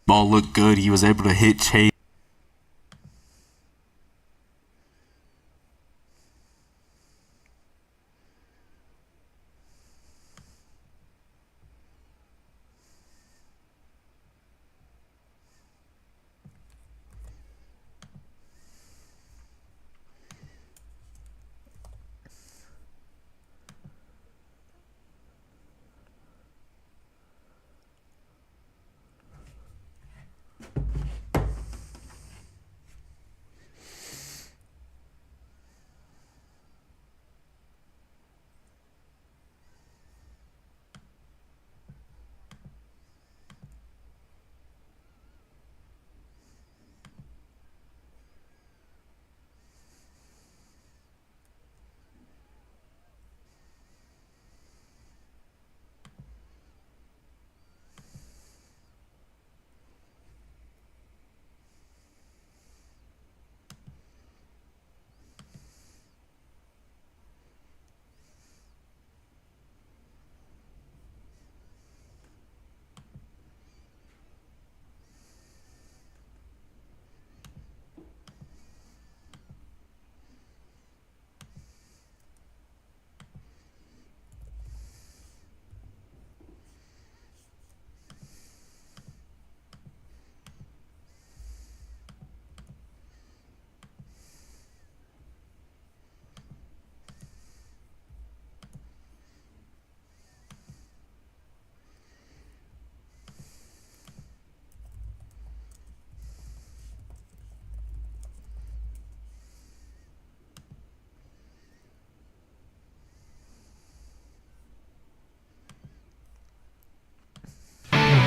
Ball looked good. He was able to hit Chase.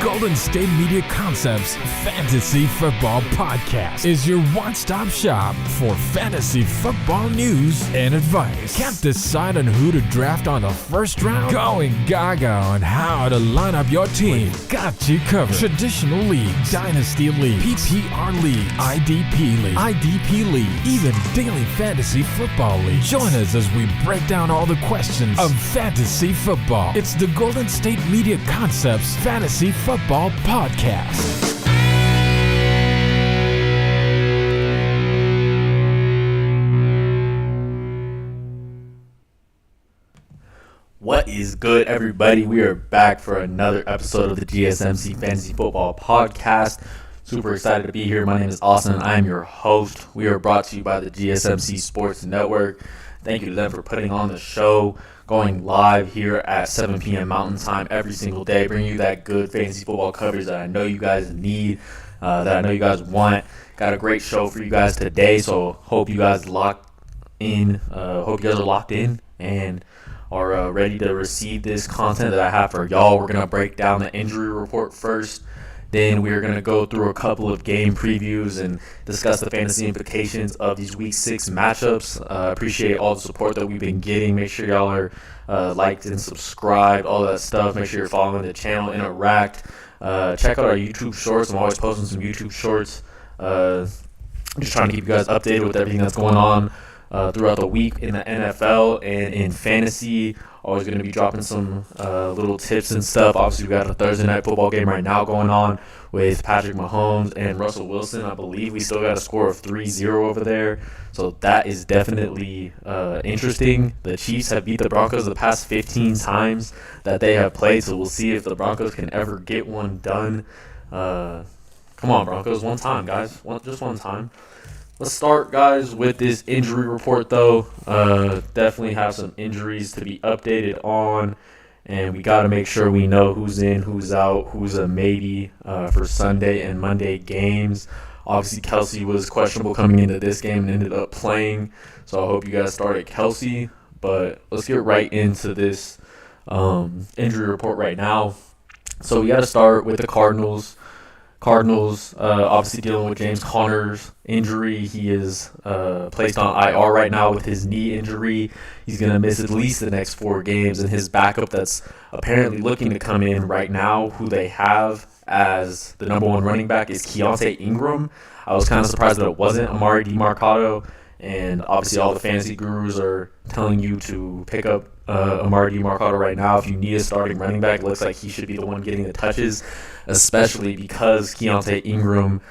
Golden State Media Concepts Fantasy Football Podcast is your one-stop shop for fantasy football news and advice. Can't decide on who to draft on the first round? Going gaga on how to line up your team. We've got you covered. Traditional leagues, Dynasty League, PPR League, IDP League, even Daily Fantasy Football League. Join us as we break down all the questions of fantasy football. It's the Golden State Media Concepts Fantasy Football Podcast. What is good, everybody? We are back for another episode of the GSMC Fantasy Football Podcast. Super excited to be here. My name is Austin, and I am your host. We are brought to you by the GSMC Sports Network. Thank you to them for putting on the show, going live here at 7 p.m. Mountain Time every single day, bringing you that good fantasy football coverage that I know you guys need, that I know you guys want. Got a great show for you guys today, so hope you guys locked in. Hope you guys are locked in and are ready to receive this content that I have for y'all. We're going to break down the injury report first. Then we're going to go through a couple of game previews and discuss the fantasy implications of these Week 6 matchups. Appreciate all the support that we've been getting. Make sure y'all are liked and subscribed, all that stuff. Make sure you're following the channel, interact. Check out our YouTube shorts. I'm always posting some YouTube shorts. Just trying to keep you guys updated with everything that's going on throughout the week in the NFL and in fantasy. Always going to be dropping some little tips and stuff. Obviously, we got a Thursday night football game right now going on with Patrick Mahomes and Russell Wilson. I believe we still got a score of 3-0 over there. So that is definitely interesting. The Chiefs have beat the Broncos the past 15 times that they have played. So we'll see if the Broncos can ever get one done. Come on, Broncos. One time, guys. Just one time. Let's start, guys, with this injury report, though. Definitely have some injuries to be updated on, and we got to make sure we know who's in, who's out, who's a maybe for Sunday and Monday games. Obviously, Kelsey was questionable coming into this game and ended up playing, so I hope you guys started Kelsey. But let's get right into this injury report right now. So we got to start with the Cardinals. Obviously dealing with James Conner's injury. He is placed on IR right now with his knee injury. He's going to miss at least the next 4 games. And his backup that's apparently looking to come in right now, who they have as the number 1 running back, is Keontae Ingram. I was kind of surprised that it wasn't Amari DiMarcado. And obviously all the fantasy gurus are telling you to pick up Amari DiMercato right now. If you need a starting running back, it looks like he should be the one getting the touches, especially because Keontae Ingram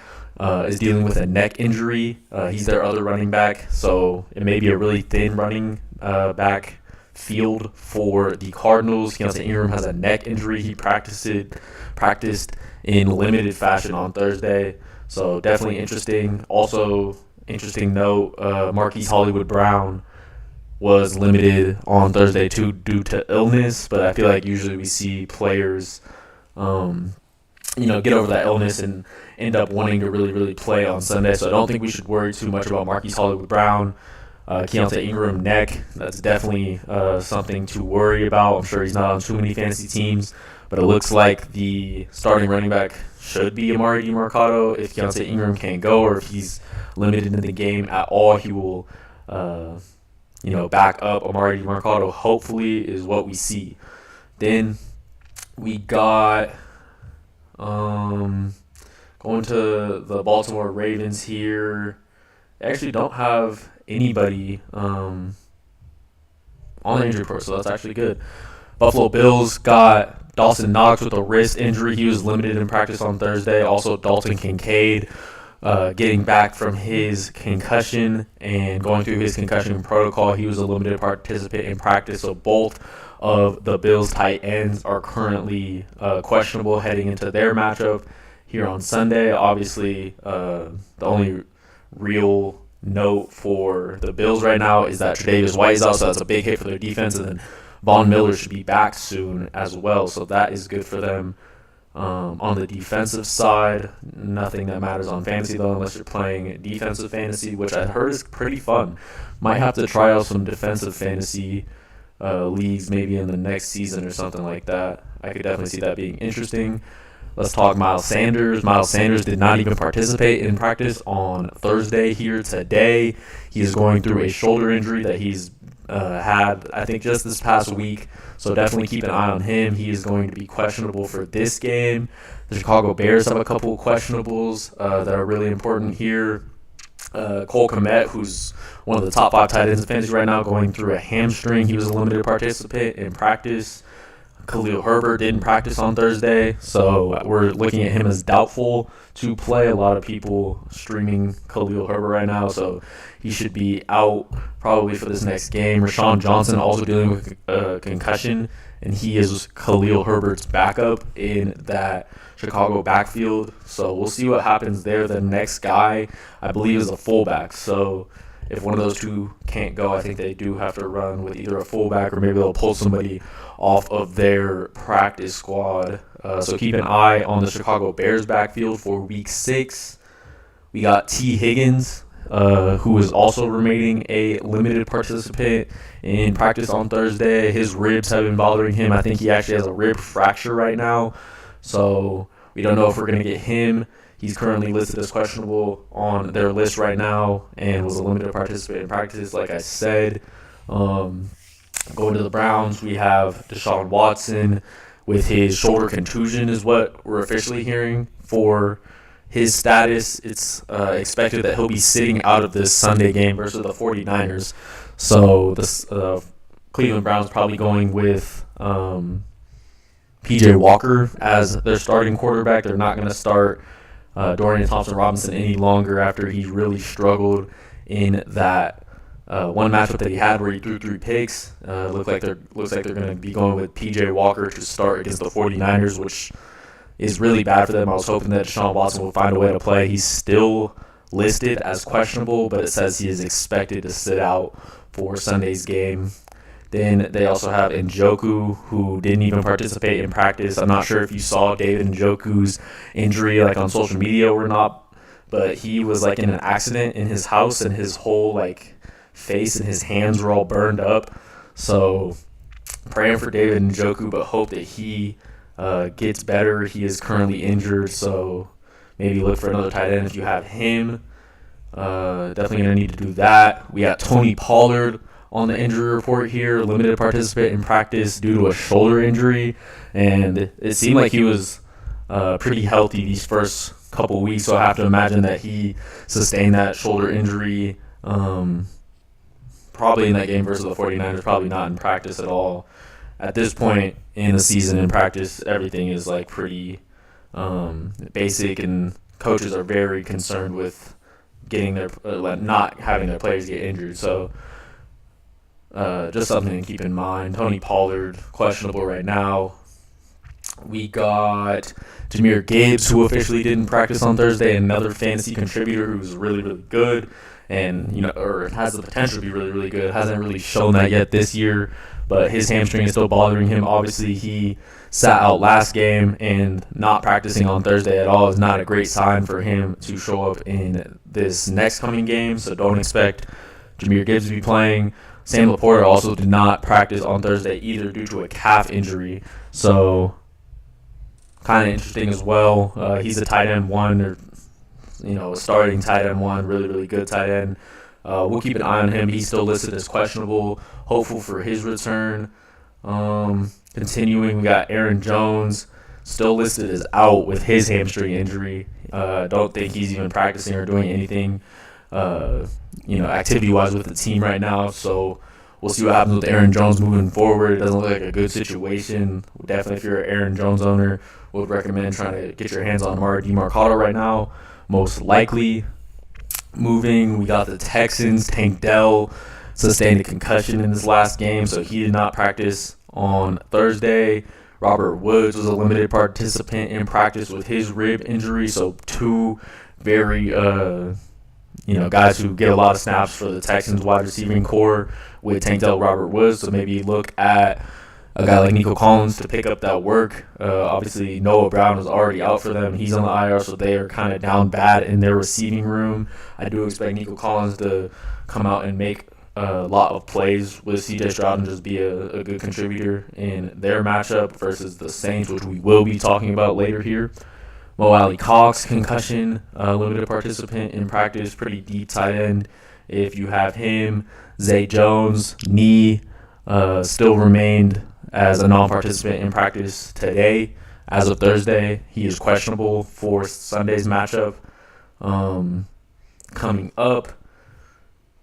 is dealing with a neck injury. He's their other running back, so it may be a really thin running back field for the Cardinals. Keontae Ingram has a neck injury. He practiced in limited fashion on Thursday, so definitely interesting. Also, interesting note, Marquise Hollywood-Brown was limited on Thursday too due to illness, but I feel like usually we see players get over that illness and end up wanting to really, really play on Sunday. So I don't think we should worry too much about Marquise Hollywood-Brown. Keontae Ingram neck, that's definitely something to worry about. I'm sure he's not on too many fantasy teams, but it looks like the starting running back should be Amari DiMercato. If Keontae Ingram can't go, or if he's limited in the game at all, he will back up Amari DiMercato, hopefully, is what we see. Then we got going to the Baltimore Ravens here. They actually don't have anybody on the injury report, so that's actually good. Buffalo Bills got Dawson Knox with a wrist injury. He was limited in practice on Thursday. Also, Dalton Kincaid getting back from his concussion and going through his concussion protocol. He was a limited participant in practice, so both of the Bills' tight ends are currently questionable heading into their matchup here on Sunday. Obviously, the only real note for the Bills right now is that Tre'Davious White is out, so that's a big hit for their defense, and then Von Miller should be back soon as well, so that is good for them. On the defensive side, nothing that matters on fantasy, though, unless you're playing defensive fantasy, which I heard is pretty fun. Might have to try out some defensive fantasy leagues maybe in the next season or something like that. I could definitely see that being interesting. Let's talk Miles Sanders. Miles Sanders did not even participate in practice on Thursday here today. He is going through a shoulder injury that he's had, I think, just this past week. So definitely keep an eye on him. He is going to be questionable for this game. The Chicago Bears have a couple of questionables that are really important here. Cole Kmet, who's one of the top 5 tight ends in fantasy right now, going through a hamstring. He was a limited participant in practice. Khalil Herbert didn't practice on Thursday, so we're looking at him as doubtful to play. A lot of people streaming Khalil Herbert right now, so he should be out probably for this next game. Rashawn Johnson also dealing with a concussion, and he is Khalil Herbert's backup in that Chicago backfield. So we'll see what happens there. The next guy, I believe, is a fullback. So if one of those two can't go, I think they do have to run with either a fullback or maybe they'll pull somebody off of their practice squad. So keep an eye on the Chicago Bears backfield for Week 6. We got T. Higgins, who is also remaining a limited participant in practice on Thursday. His ribs have been bothering him. I think he actually has a rib fracture right now. So we don't know if we're going to get him. He's currently listed as questionable on their list right now and was a limited participant in practice, like I said. Going to the Browns, we have Deshaun Watson with his shoulder contusion is what we're officially hearing for his status. It's expected that he'll be sitting out of this Sunday game versus the 49ers. So the Cleveland Browns probably going with P.J. Walker as their starting quarterback. They're not going to start Dorian Thompson-Robinson any longer after he really struggled in that one matchup that he had where he threw 3 picks. Looks like they're going to be going with P.J. Walker to start against the 49ers, which is really bad for them. I was hoping that Deshaun Watson will find a way to play. He's still listed as questionable, but it says he is expected to sit out for Sunday's game. Then they also have Njoku, who didn't even participate in practice. I'm not sure if you saw David Njoku's injury on social media or not, but he was in an accident in his house and his whole face and his hands were all burned up. So praying for David Njoku, but hope that he gets better. He is currently injured, so maybe look for another tight end if you have him. Definitely going to need to do that. We got Tony Pollard on the injury report here, limited participant in practice due to a shoulder injury, and it seemed like he was pretty healthy these first couple weeks, so I have to imagine that he sustained that shoulder injury Probably in that game versus the 49ers, probably not in practice at all. At this point in the season, in practice, everything is like pretty basic, and coaches are very concerned with getting their not having their players get injured. So just something to keep in mind. Tony Pollard questionable right now. We got Jahmyr Gibbs, who officially didn't practice on Thursday, another fantasy contributor who's really, really good, and or has the potential to be really, really good. Hasn't really shown that yet this year, but his hamstring is still bothering him. Obviously, he sat out last game, and not practicing on Thursday at all is not a great sign for him to show up in this next coming game. So don't expect Jahmyr Gibbs to be playing. Sam Laporta also did not practice on Thursday either due to a calf injury. So kind of interesting as well. He's a tight end one, or a starting tight end one, really, really good tight end. We'll keep an eye on him. He's still listed as questionable. Hopeful for his return. Continuing, we got Aaron Jones, still listed as out with his hamstring injury. Don't think he's even practicing or doing anything, activity-wise with the team right now. So we'll see what happens with Aaron Jones moving forward. It doesn't look like a good situation. Definitely, if you're an Aaron Jones owner, would recommend trying to get your hands on Amari DeMarcado right now. Most likely moving, we got the Texans. Tank Dell sustained a concussion in this last game, so he did not practice on Thursday. Robert Woods was a limited participant in practice with his rib injury, so two very guys who get a lot of snaps for the Texans wide receiving core with Tank Dell, Robert Woods. So maybe look at a guy like Nico Collins to pick up that work. Obviously, Noah Brown is already out for them. He's on the IR, so they are kind of down bad in their receiving room. I do expect Nico Collins to come out and make a lot of plays with C.J. Stroud and just be a good contributor in their matchup versus the Saints, which we will be talking about later here. Mo Alley Cox, concussion, limited participant in practice, pretty deep tight end. If you have him, Zay Jones, knee, still remained as a non-participant in practice today. As of Thursday, he is questionable for Sunday's matchup. Coming up,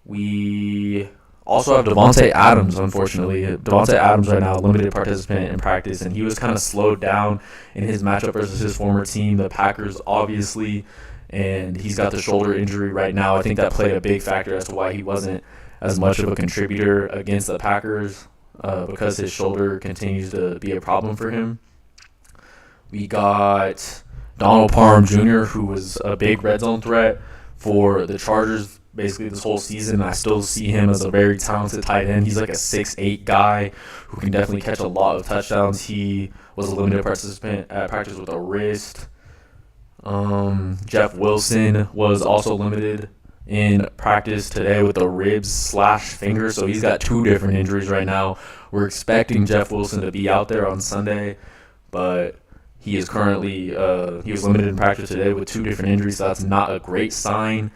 we also have Devontae Adams, unfortunately. Devontae Adams right now, limited participant in practice, and he was kind of slowed down in his matchup versus his former team, the Packers, obviously, and he's got the shoulder injury right now. I think that played a big factor as to why he wasn't as much of a contributor against the Packers, because his shoulder continues to be a problem for him. We got Donald Parham Jr., who was a big red zone threat for the Chargers basically this whole season. I still see him as a very talented tight end. He's like a 6'8" guy who can definitely catch a lot of touchdowns. He was a limited participant at practice with a wrist. Jeff Wilson was also limited in practice today with a ribs/finger, so he's got two different injuries right now. We're expecting Jeff Wilson to be out there on Sunday, but he is currently he was limited in practice today with two different injuries, so that's not a great sign.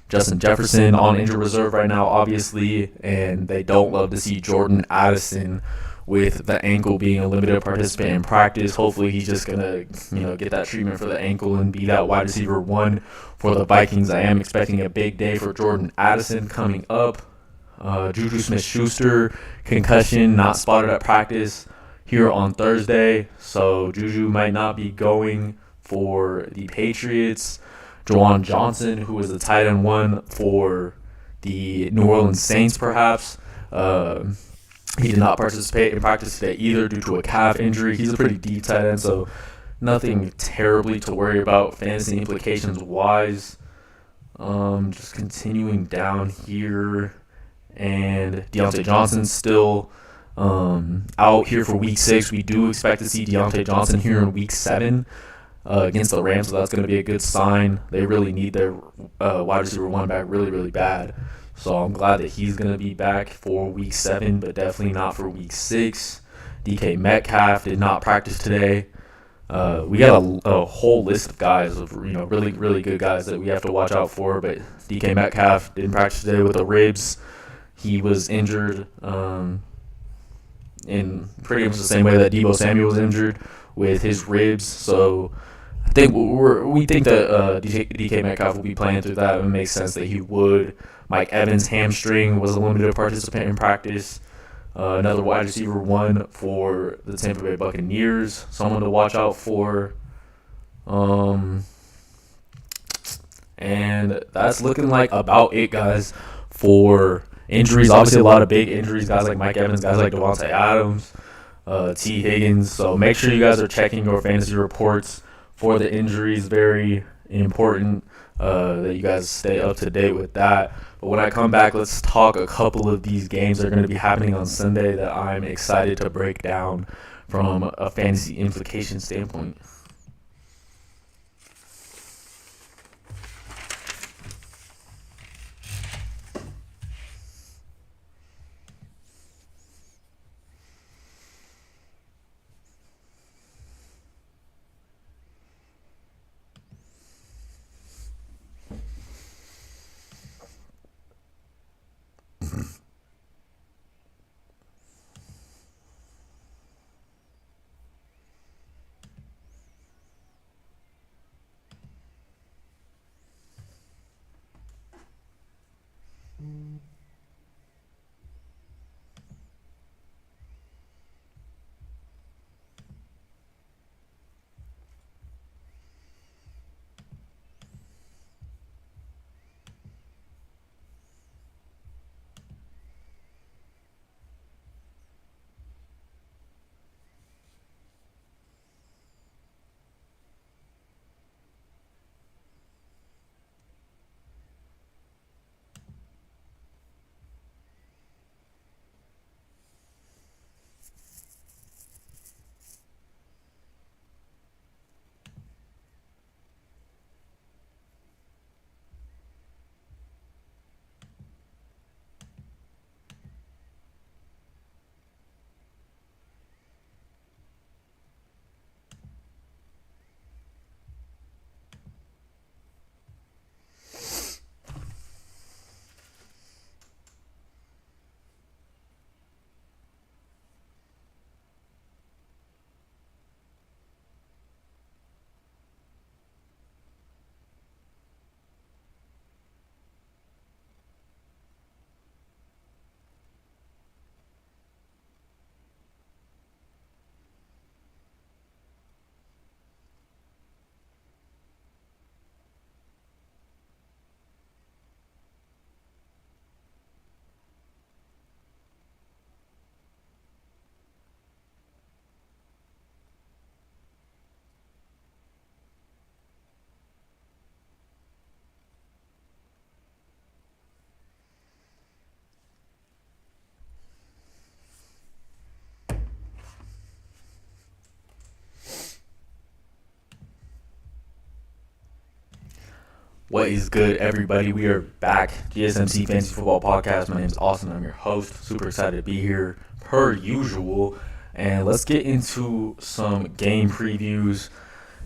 Justin Jefferson on injured reserve right now, obviously, and they don't love to see Jordan Addison with the ankle being a limited participant in practice. Hopefully he's just going to get that treatment for the ankle and be that wide receiver one for the Vikings. I am expecting a big day for Jordan Addison coming up. Juju Smith-Schuster, concussion, not spotted at practice here on Thursday, so Juju might not be going for the Patriots. Juwan Johnson, who was the tight end one for the New Orleans Saints, perhaps. He did not participate in practice today either due to a calf injury. He's a pretty deep tight end, so nothing terribly to worry about fantasy implications-wise. Just continuing down here. And Deontay Johnson's still out here for Week 6. We do expect to see Deontay Johnson here in Week 7 against the Rams, so that's going to be a good sign. They really need their wide receiver one back really, really bad. So I'm glad that he's going to be back for Week 7, but definitely not for Week 6. DK Metcalf did not practice today. We got a whole list of guys of really, really good guys that we have to watch out for, but DK Metcalf didn't practice today with the ribs. He was injured in pretty much the same way that Deebo Samuel was injured with his ribs. So we think that DK Metcalf will be playing through that. It makes sense that he would. Mike Evans' hamstring was a limited participant in practice. Another wide receiver one for the Tampa Bay Buccaneers. Someone to watch out for. And that's looking like about it, guys, for injuries. Obviously, a lot of big injuries. Guys like Mike Evans, guys like Devontae Adams, T. Higgins. So make sure you guys are checking your fantasy reports for the injuries. Very important that you guys stay up to date with that. But when I come back, let's talk a couple of these games that are going to be happening on Sunday that I'm excited to break down from a fantasy implication standpoint. What is good, everybody? We are back. GSMC Fantasy Football Podcast. My name is Austin. I'm your host. Super excited to be here, per usual. And let's get into some game previews,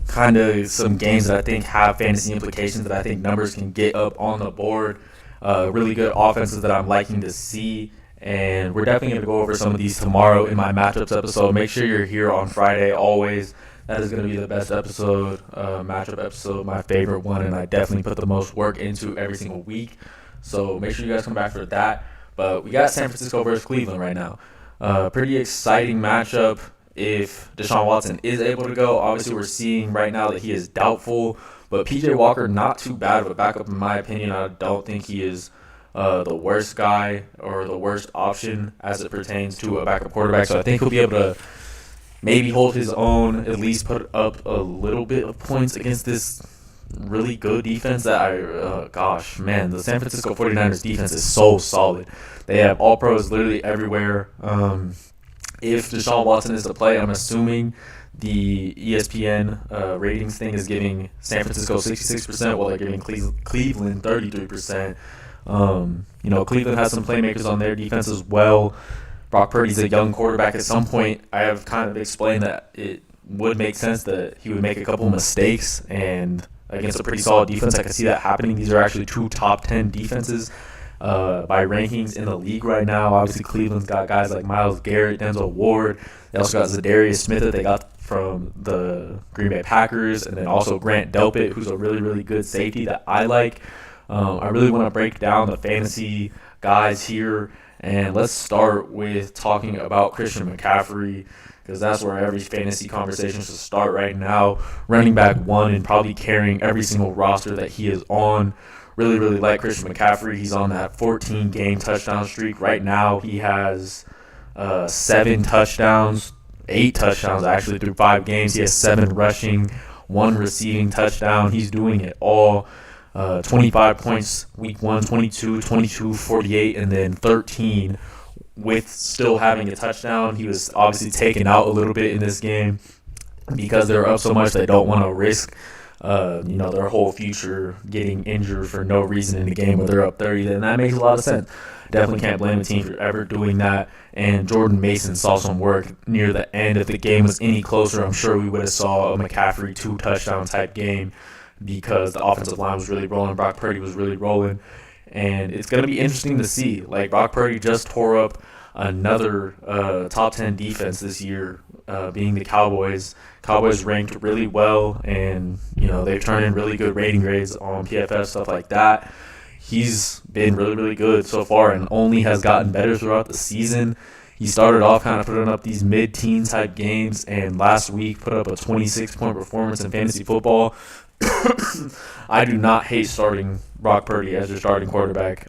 kind of some games that I think have fantasy implications that I think numbers can get up on the board. Really good offenses that I'm liking to see. And we're definitely going to go over some of these tomorrow in my matchups episode. Make sure you're here on Friday always. That is going to be the best episode, matchup episode, my favorite one, and I definitely put the most work into every single week. So make sure you guys come back for that. But we got San Francisco versus Cleveland right now. Pretty exciting matchup if Deshaun Watson is able to go. Obviously, we're seeing right now that he is doubtful. But P.J. Walker, not too bad of a backup in my opinion. I don't think he is the worst guy or the worst option as it pertains to a backup quarterback. So I think he'll be able to maybe hold his own, at least put up a little bit of points against this really good defense that the San Francisco 49ers defense is so solid. They have all pros literally everywhere. If Deshaun Watson is to play, I'm assuming the ESPN ratings thing is giving San Francisco 66%, while they're giving Cleveland 33%. Cleveland has some playmakers on their defense as well. Brock Purdy's a young quarterback. At some point, I have kind of explained that it would make sense that he would make a couple mistakes, and against a pretty solid defense, I can see that happening. These are actually two top 10 defenses by rankings in the league right now. Obviously, Cleveland's got guys like Myles Garrett, Denzel Ward. They also got Zadarius Smith that they got from the Green Bay Packers, and then also Grant Delpit, who's a really, really good safety that I like. I really want to break down the fantasy guys here, and let's start with talking about Christian McCaffrey, because that's where every fantasy conversation should start right now. Running back one and probably carrying every single roster that he is on. Really, really like Christian McCaffrey. He's on that 14-game touchdown streak. Right now, he has 7 touchdowns, 8 touchdowns actually through 5 games. He has 7 rushing, 1 receiving touchdown. He's doing it all. 25 points week 1, 22, 22, 48, and then 13 with still having a touchdown. He was obviously taken out a little bit in this game because they're up so much they don't want to risk their whole future getting injured for no reason in the game where they're up 30, and that makes a lot of sense. Definitely can't blame the team for ever doing that. And Jordan Mason saw some work near the end. If the game was any closer, I'm sure we would have saw a McCaffrey 2-touchdown type game because the offensive line was really rolling. Brock Purdy was really rolling. And it's going to be interesting to see. Like, Brock Purdy just tore up another top 10 defense this year, being the Cowboys. Cowboys ranked really well, and they've turned in really good rating grades on PFF, stuff like that. He's been really, really good so far and only has gotten better throughout the season. He started off kind of putting up these mid-teen type games, and last week put up a 26-point performance in fantasy football. I do not hate starting Brock Purdy as your starting quarterback.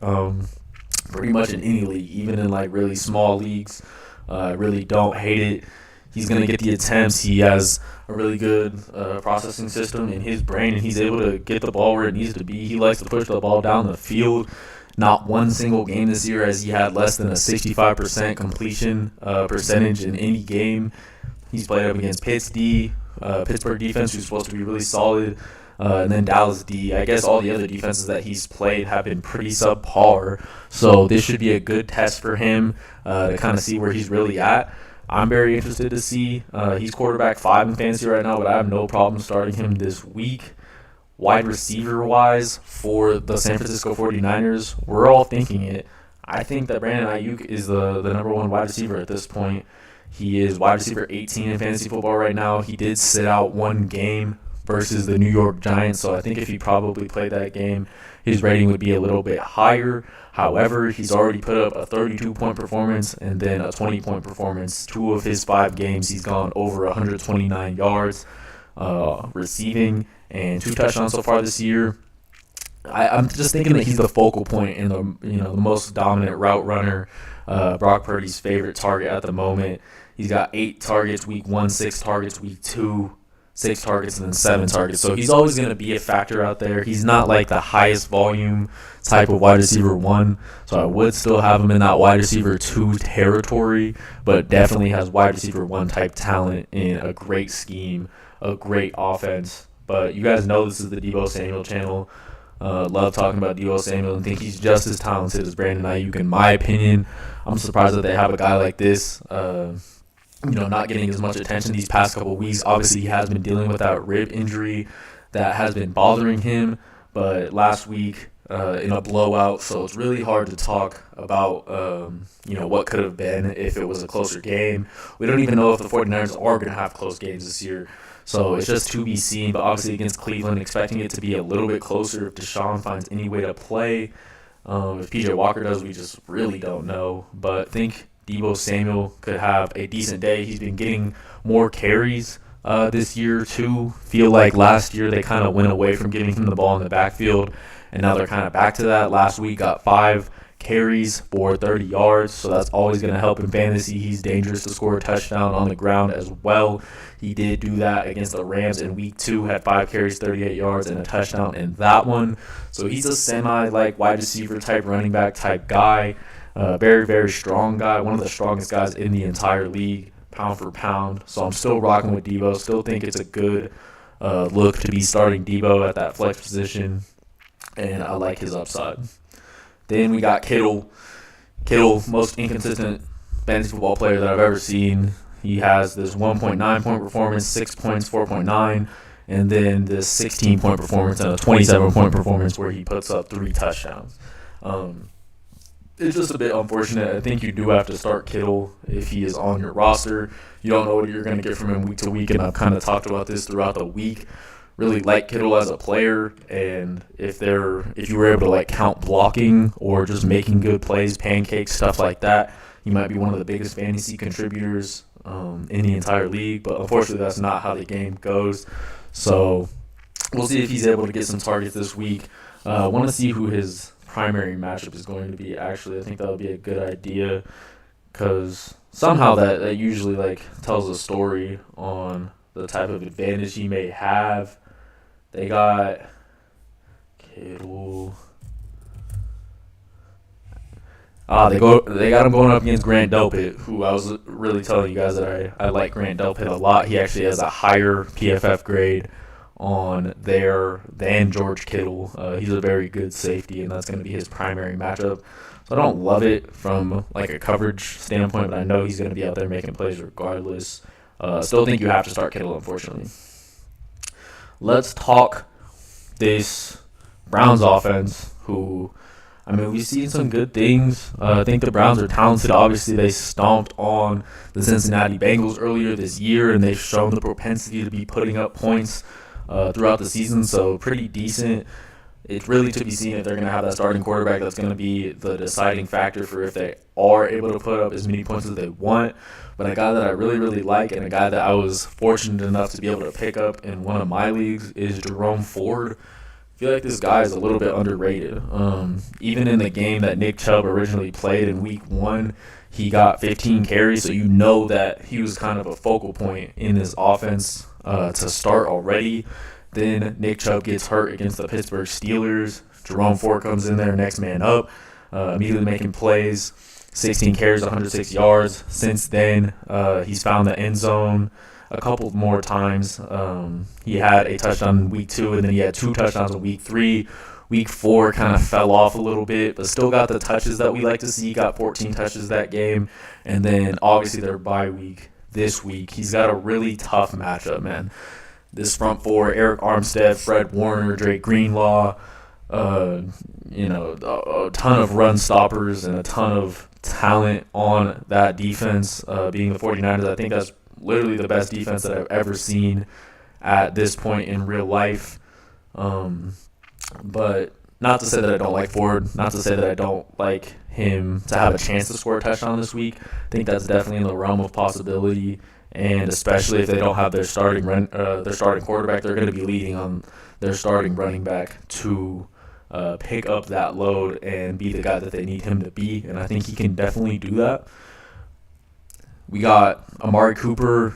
Pretty much in any league, even in like really small leagues. I really don't hate it. He's going to get the attempts. He has a really good processing system in his brain, and he's able to get the ball where it needs to be. He likes to push the ball down the field. Not one single game this year has he had less than a 65% completion percentage in any game. He's played up against Pittsburgh defense, who's supposed to be really solid, and then Dallas D. I guess all the other defenses that he's played have been pretty subpar, so this should be a good test for him to kind of see where he's really at. I'm very interested to see. He's quarterback 5 in fantasy right now, but I have no problem starting him this week. Wide receiver-wise, for the San Francisco 49ers, we're all thinking it. I think that Brandon Ayuk is the number 1 wide receiver at this point. He is wide receiver 18 in fantasy football right now. He did sit out 1 game versus the New York Giants, so I think if he probably played that game, his rating would be a little bit higher. However, he's already put up a 32-point performance and then a 20-point performance. 2 of his 5 games, he's gone over 129 yards receiving and 2 touchdowns so far this year. I'm just thinking that he's the focal point and the most dominant route runner. Brock Purdy's favorite target at the moment. He's got 8 targets week 1, 6 targets week 2, 6 targets, and then 7 targets. So he's always going to be a factor out there. He's not like the highest volume type of wide receiver 1, so I would still have him in that wide receiver 2 territory, but definitely has wide receiver 1 type talent in a great scheme, a great offense. But you guys know this is the Deebo Samuel channel. Love talking about Deebo Samuel and think he's just as talented as Brandon Ayuk in my opinion. I'm surprised that they have a guy like this not getting as much attention these past couple weeks. Obviously, he has been dealing with that rib injury that has been bothering him, but last week in a blowout, so it's really hard to talk about what could have been if it was a closer game. We don't even know if the 49ers are going to have close games this year, so it's just to be seen. But obviously against Cleveland, expecting it to be a little bit closer if Deshaun finds any way to play. If PJ Walker does, we just really don't know, but think Deebo Samuel could have a decent day. He's been getting more carries this year too. Feel like last year they kind of went away from giving him the ball in the backfield, and now they're kind of back to that. Last week got 5 carries for 30 yards, so that's always going to help in fantasy. He's dangerous to score a touchdown on the ground as well. He did do that against the Rams in week 2, had 5 carries, 38 yards, and a touchdown in that one. So he's a semi-like wide receiver type, running back type guy. Very, very strong guy, one of the strongest guys in the entire league, pound for pound. So I'm still rocking with Deebo. Still think it's a good look to be starting Deebo at that flex position, and I like his upside. Then we got Kittle. Kittle, most inconsistent fantasy football player that I've ever seen. He has this 1.9 point performance, 6 points, 4.9, and then this 16 point performance and a 27 point performance where he puts up 3 touchdowns. it's just a bit unfortunate. I think you do have to start Kittle if he is on your roster. You don't know what you're going to get from him week to week, and I've kind of talked about this throughout the week. Really like Kittle as a player, and if you were able to like count blocking or just making good plays, pancakes, stuff like that, he might be one of the biggest fantasy contributors in the entire league. But unfortunately, that's not how the game goes. So we'll see if he's able to get some targets this week. I want to see who his primary matchup is going to be. Actually, I think that would be a good idea because somehow that usually like tells a story on the type of advantage he may have. They got Kittle. They got him going up against Grant Delpit, who I was really telling you guys that I like Grant Delpit a lot. He actually has a higher PFF grade on there than George Kittle. He's a very good safety, and that's going to be his primary matchup. So I don't love it from like a coverage standpoint, but I know he's going to be out there making plays regardless. Still think you have to start Kittle, unfortunately. Let's talk this Browns offense, who, I mean, we've seen some good things. I think the Browns are talented. Obviously, they stomped on the Cincinnati Bengals earlier this year, and they've shown the propensity to be putting up points throughout the season, so pretty decent. It's really to be seen if they're going to have that starting quarterback that's going to be the deciding factor for if they are able to put up as many points as they want. But a guy that I really, really like and a guy that I was fortunate enough to be able to pick up in one of my leagues is Jerome Ford. I feel like this guy is a little bit underrated. Even in the game that Nick Chubb originally played in week 1, he got 15 carries, so you know that he was kind of a focal point in this offense to start already. Then Nick Chubb gets hurt against the Pittsburgh Steelers. Jerome Ford comes in there, next man up, immediately making plays. 16 carries, 106 yards. Since then, he's found the end zone a couple more times. He had a touchdown in week 2, and then he had 2 touchdowns in week 3. Week 4 kind of fell off a little bit, but still got the touches that we like to see. Got 14 touches that game. And then, obviously, their bye week this week. He's got a really tough matchup, man. This front four, Eric Armstead, Fred Warner, Drake Greenlaw, a ton of run stoppers and a ton of talent on that defense, being the 49ers. I think that's literally the best defense that I've ever seen at this point in real life. But not to say that I don't like Ford, not to say that I don't like him to have a chance to score a touchdown this week. I think that's definitely in the realm of possibility. And especially if they don't have their starting quarterback, they're going to be leaning on their starting running back to pick up that load and be the guy that they need him to be. And I think he can definitely do that. We got Amari Cooper.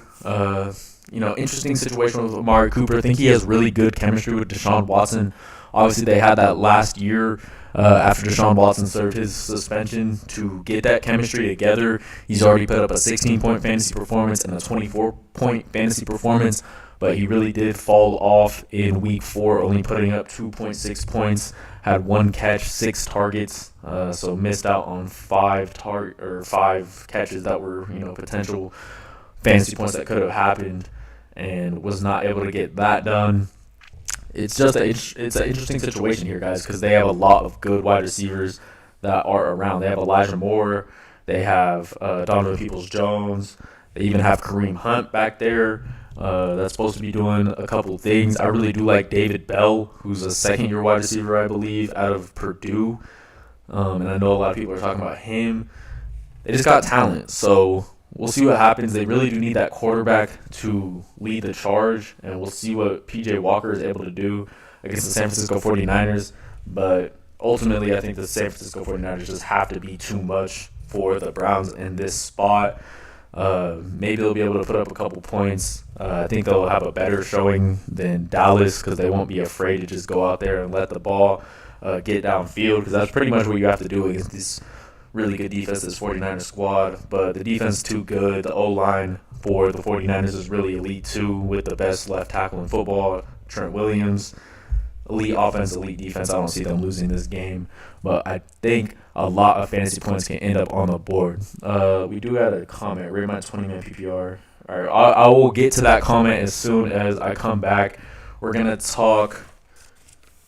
Interesting situation with Amari Cooper. I think he has really good chemistry with Deshaun Watson. Obviously, they had that last year after Deshaun Watson served his suspension to get that chemistry together. He's already put up a 16-point fantasy performance and a 24-point fantasy performance, but he really did fall off in week 4, only putting up 2.6 points, had 1 catch, 6 targets, so missed out on 5 catches that were, potential fantasy points that could have happened, and was not able to get that done. It's just it's an interesting situation here, guys, because they have a lot of good wide receivers that are around. They have Elijah Moore. They have Donovan Peoples-Jones. They even have Kareem Hunt back there that's supposed to be doing a couple things. I really do like David Bell, who's a second-year wide receiver, I believe, out of Purdue. And I know a lot of people are talking about him. They just got talent, so we'll see what happens. They really do need that quarterback to lead the charge, and we'll see what P.J. Walker is able to do against the San Francisco 49ers. But ultimately, I think the San Francisco 49ers just have to be too much for the Browns in this spot. Maybe they'll be able to put up a couple points. I think they'll have a better showing than Dallas because they won't be afraid to just go out there and let the ball get downfield, because that's pretty much what you have to do against these really good defense, this 49ers squad. But the defense is too good. The O-line for the 49ers is really elite too, with the best left tackle in football, Trent Williams. Elite offense, elite defense. I don't see them losing this game. But I think a lot of fantasy points can end up on the board. We do have a comment. Rate my 20-man PPR. All right, I will get to that comment as soon as I come back. We're going to talk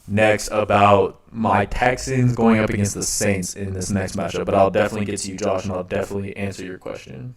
next about my Texans going up against the Saints in this next matchup. But I'll definitely get to you, Josh, and I'll definitely answer your question.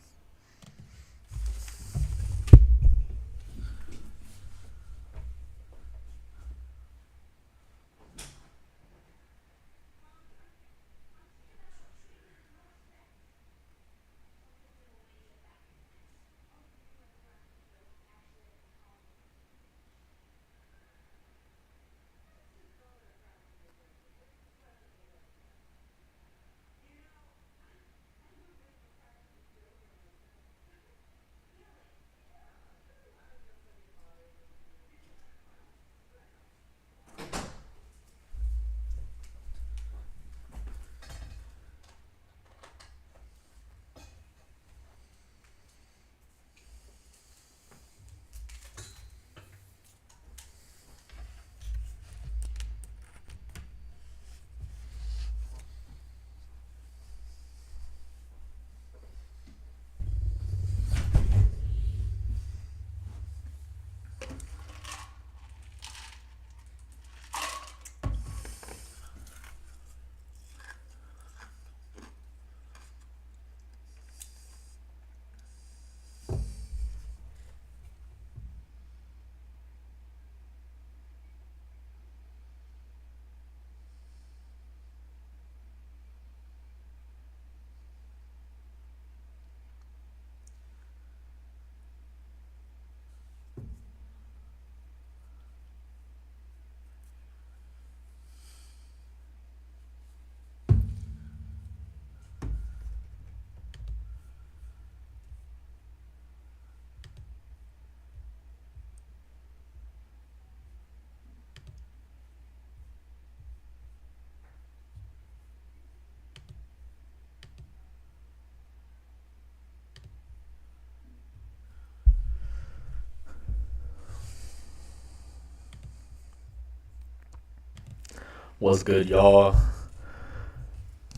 What's good, y'all?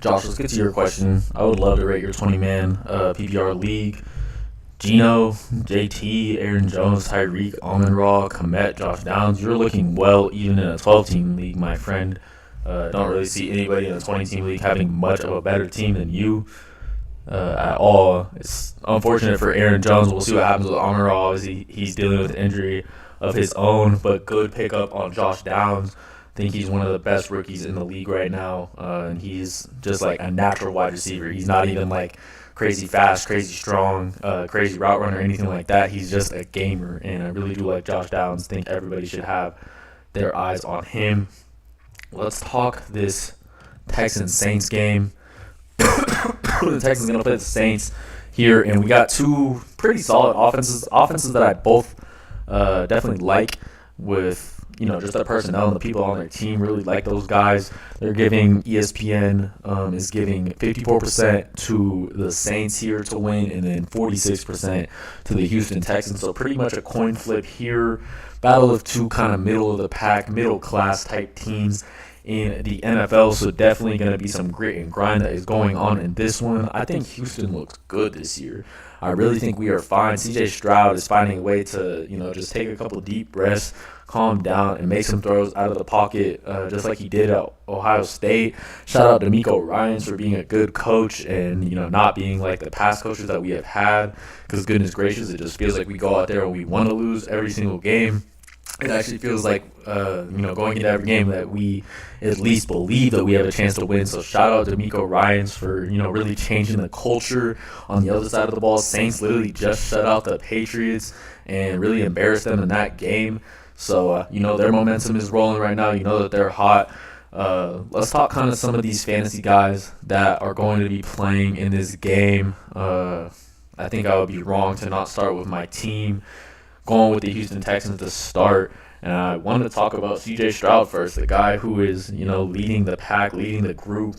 Josh, let's get to your question. I would love to rate your 20-man PPR league. Gino, JT, Aaron Jones, Tyreek, Amon-Ra, Komet, Josh Downs. You're looking well even in a 12-team league, my friend. Don't really see anybody in a 20-team league having much of a better team than you at all. It's unfortunate for Aaron Jones. We'll see what happens with Amon-Ra. Obviously, he's dealing with an injury of his own, but good pickup on Josh Downs. I think he's one of the best rookies in the league right now, and he's just like a natural wide receiver. He's not even like crazy fast, crazy strong, crazy route runner or anything like that. He's just a gamer, and I really do like Josh Downs. Think everybody should have their eyes on him. Let's talk this Texans-Saints game. The Texans going to play the Saints here, and we got two pretty solid offenses that I both definitely like with, just the personnel and the people on their team. Really like those guys. They're giving ESPN is giving 54% to the Saints here to win, and then 46% to the Houston Texans. So pretty much a coin flip here. Battle of two kind of middle of the pack, middle class type teams in the NFL. So definitely going to be some grit and grind that is going on in this one. I think Houston looks good this year. I really think we are fine. CJ Stroud is finding a way to, just take a couple deep breaths, calm down, and make some throws out of the pocket, just like he did at Ohio State. Shout out to Miko Ryans for being a good coach and, not being like the past coaches that we have had. Because goodness gracious, it just feels like we go out there and we want to lose every single game. It actually feels like, going into every game that we at least believe that we have a chance to win. So shout out to Miko Ryans for, really changing the culture on the other side of the ball. Saints literally just shut out the Patriots and really embarrassed them in that game. So, their momentum is rolling right now. You know that they're hot. Let's talk kind of some of these fantasy guys that are going to be playing in this game. I think I would be wrong to not start with my team. Going with the Houston Texans to start, and I wanted to talk about CJ Stroud first, the guy who is, leading the pack, leading the group,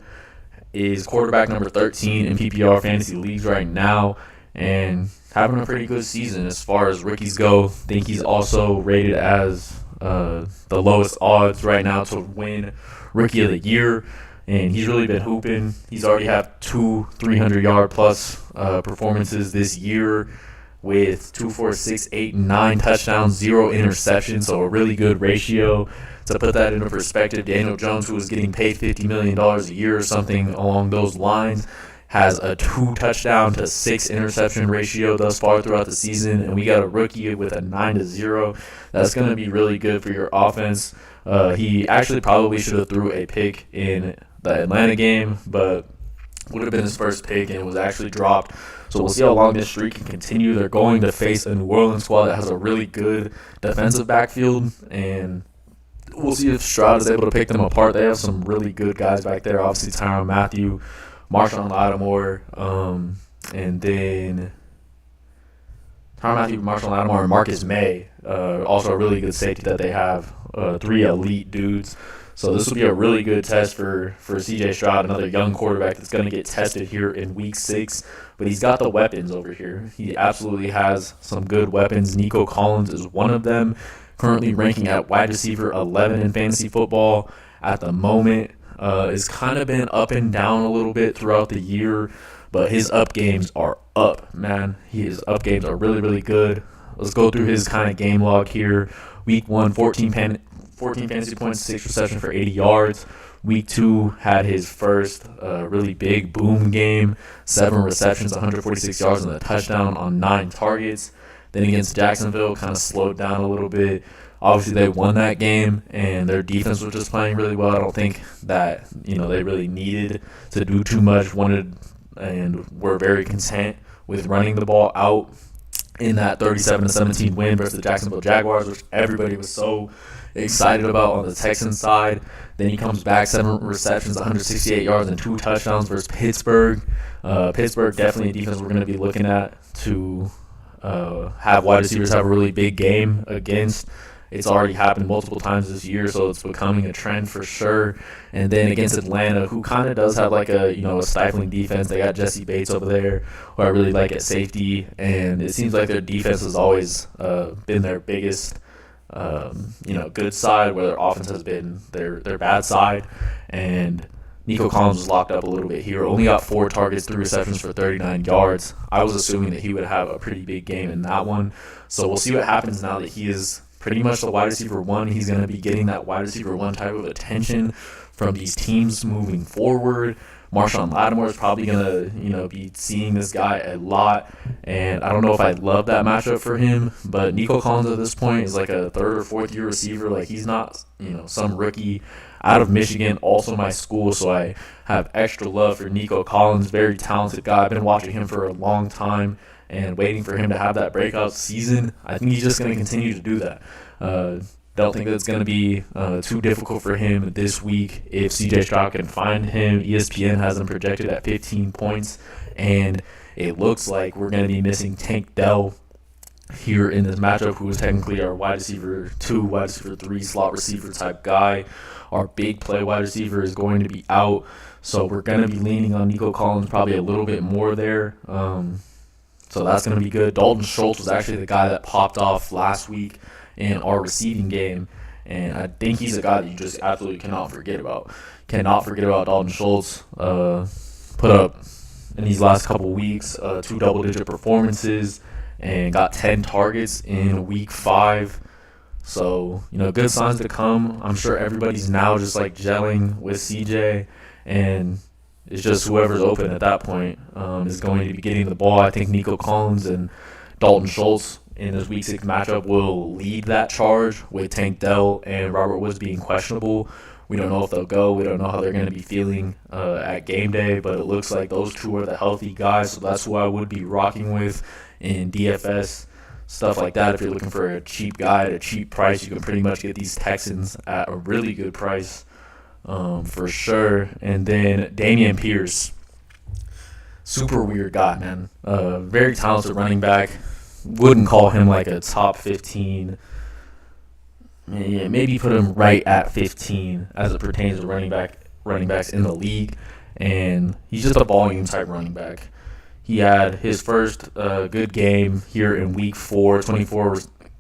is quarterback number 13 in PPR fantasy leagues right now, and having a pretty good season as far as rookies go. I think he's also rated as the lowest odds right now to win Rookie of the Year, and he's really been hooping. He's already had two 300-yard plus performances this year. with 2, 4, 6, 8, 9 touchdowns, 0 interceptions, so a really good ratio. To put that into perspective, Daniel Jones, who was getting paid $50 million a year or something along those lines, has a 2 touchdown to 6 interception ratio thus far throughout the season, and we got a rookie with a 9-0. That's going to be really good for your offense. He actually probably should have threw a pick in the Atlanta game, but would have been his first pick, and it was actually dropped. So we'll see how long this streak can continue. They're going to face a New Orleans squad that has a really good defensive backfield, and we'll see if Stroud is able to pick them apart. They have some really good guys back there. Obviously, Tyrann Mathieu, Marshawn Lattimore, and then Tyrann Mathieu, Marshawn Lattimore, and Marcus May. Also a really good safety that they have. 3 elite dudes. So this will be a really good test for C.J. Stroud, another young quarterback that's going to get tested here in Week 6. But he's got the weapons over here. He absolutely has some good weapons. Nico Collins is one of them, currently ranking at wide receiver 11 in fantasy football at the moment. It's kind of been up and down a little bit throughout the year, but his up games are up, man. His up games are really, really good. Let's go through his kind of game log here. Week 1, 14 fantasy points, 6 receptions for 80 yards. Week 2 had his first really big boom game, 7 receptions, 146 yards, and a touchdown on 9 targets. Then against Jacksonville, kind of slowed down a little bit. Obviously, they won that game, and their defense was just playing really well. I don't think that they really needed to do too much. And were very content with running the ball out in that 37-17 win versus the Jacksonville Jaguars, which everybody was so excited about on the Texans side. Then he comes back, 7 receptions, 168 yards, and 2 touchdowns versus Pittsburgh. Pittsburgh, definitely a defense we're going to be looking at to have wide receivers have a really big game against. It's already happened multiple times this year, so it's becoming a trend for sure. And then against Atlanta, who kind of does have like a stifling defense. They got Jesse Bates over there, who I really like at safety, and it seems like their defense has always been their biggest good side, where their offense has been their bad side. And Nico Collins was locked up a little bit here. Only got 4 targets, 3 receptions for 39 yards. I was assuming that he would have a pretty big game in that one. So we'll see what happens now that he is pretty much the wide receiver 1. He's going to be getting that wide receiver 1 type of attention from these teams moving forward. Marshawn Lattimore is probably going to, be seeing this guy a lot, and I don't know if I love that matchup for him, but Nico Collins at this point is like a 3rd or 4th year receiver. Like, he's not, some rookie out of Michigan, also my school, so I have extra love for Nico Collins. Very talented guy. I've been watching him for a long time and waiting for him to have that breakout season. I think he's just going to continue to do that. Don't think that's going to be too difficult for him this week if C.J. Stroud can find him. ESPN has him projected at 15 points, and it looks like we're going to be missing Tank Dell here in this matchup, who is technically our wide receiver 2, wide receiver 3, slot receiver type guy. Our big play wide receiver is going to be out, so we're going to be leaning on Nico Collins probably a little bit more there. So that's going to be good. Dalton Schultz was actually the guy that popped off last week in our receiving game, and I think he's a guy that you just absolutely cannot forget about. Cannot forget about Dalton Schultz. Put up in these last couple weeks 2 double-digit performances and got 10 targets in Week 5. So, good signs to come. I'm sure everybody's now just like gelling with CJ, and it's just whoever's open at that point is going to be getting the ball. I think Nico Collins and Dalton Schultz in this Week 6 matchup will lead that charge, with Tank Dell and Robert Woods being questionable. We don't know if they'll go. We don't know how they're going to be feeling at game day, but it looks like those 2 are the healthy guys, so that's who I would be rocking with in DFS, stuff like that. If you're looking for a cheap guy at a cheap price, you can pretty much get these Texans at a really good price for sure. And then Dameon Pierce, super weird guy, man. Very talented running back. Wouldn't call him like a top 15. Yeah, maybe put him right at 15 as it pertains to running backs in the league. And he's just a volume type running back. He had his first good game here in Week 4, 24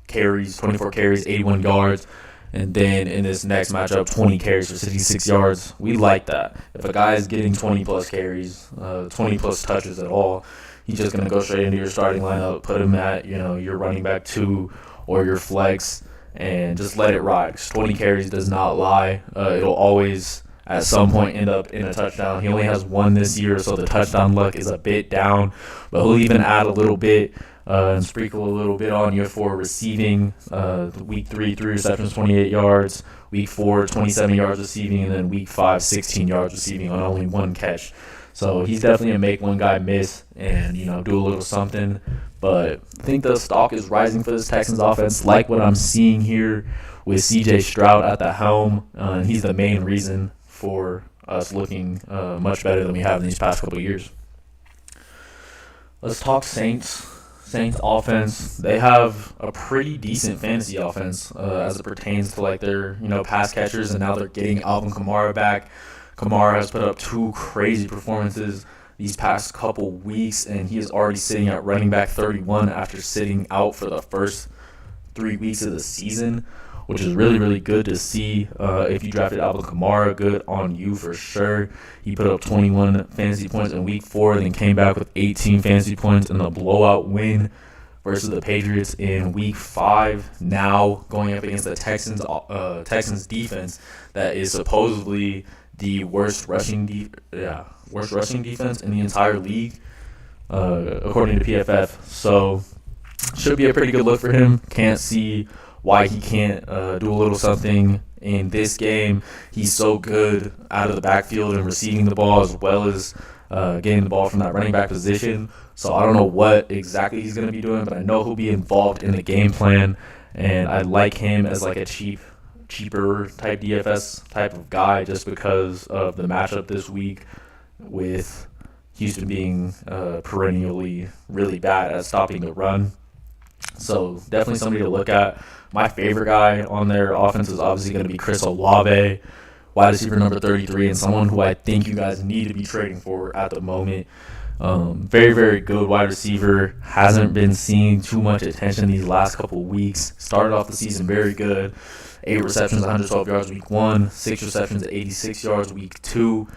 carries, 81 yards. And then in this next matchup, 20 carries for 66 yards. We like that. If a guy is getting 20-plus carries, 20-plus touches at all, he's just going to go straight into your starting lineup, put him at, your running back 2 or your flex, and just let it ride. 20 carries does not lie. It'll always, at some point, end up in a touchdown. He only has 1 this year, so the touchdown luck is a bit down. But he'll even add a little bit and sprinkle a little bit on you for receiving. Week 3, 3 receptions, 28 yards. Week 4, 27 yards receiving. And then week 5, 16 yards receiving on only 1 catch. So he's definitely a make one guy miss and, do a little something. But I think the stock is rising for this Texans offense, like what I'm seeing here with C.J. Stroud at the helm. And he's the main reason for us looking much better than we have in these past couple of years. Let's talk Saints. Saints offense. They have a pretty decent fantasy offense as it pertains to their pass catchers, and now they're getting Alvin Kamara back. Kamara has put up 2 crazy performances these past couple weeks, and he is already sitting at running back 31 after sitting out for the first 3 weeks of the season, which is really, really good to see. If you drafted Alvin Kamara, good on you for sure. He put up 21 fantasy points in week 4, then came back with 18 fantasy points in the blowout win versus the Patriots in week 5. Now going up against the Texans defense that is supposedly the worst rushing defense in the entire league, according to PFF. So should be a pretty good look for him. Can't see why he can't do a little something in this game. He's so good out of the backfield and receiving the ball as well as getting the ball from that running back position. So I don't know what exactly he's going to be doing, but I know he'll be involved in the game plan, and I like him as a cheaper type DFS type of guy just because of the matchup this week with Houston being perennially really bad at stopping the run. So definitely somebody to look at. My favorite guy on their offense is obviously going to be Chris Olave, wide receiver number 33, and someone who I think you guys need to be trading for at the moment. Very, very good wide receiver. Hasn't been seeing too much attention these last couple weeks. Started off the season very good. 8 receptions, 112 yards week 1. 6 receptions at 86 yards week 2.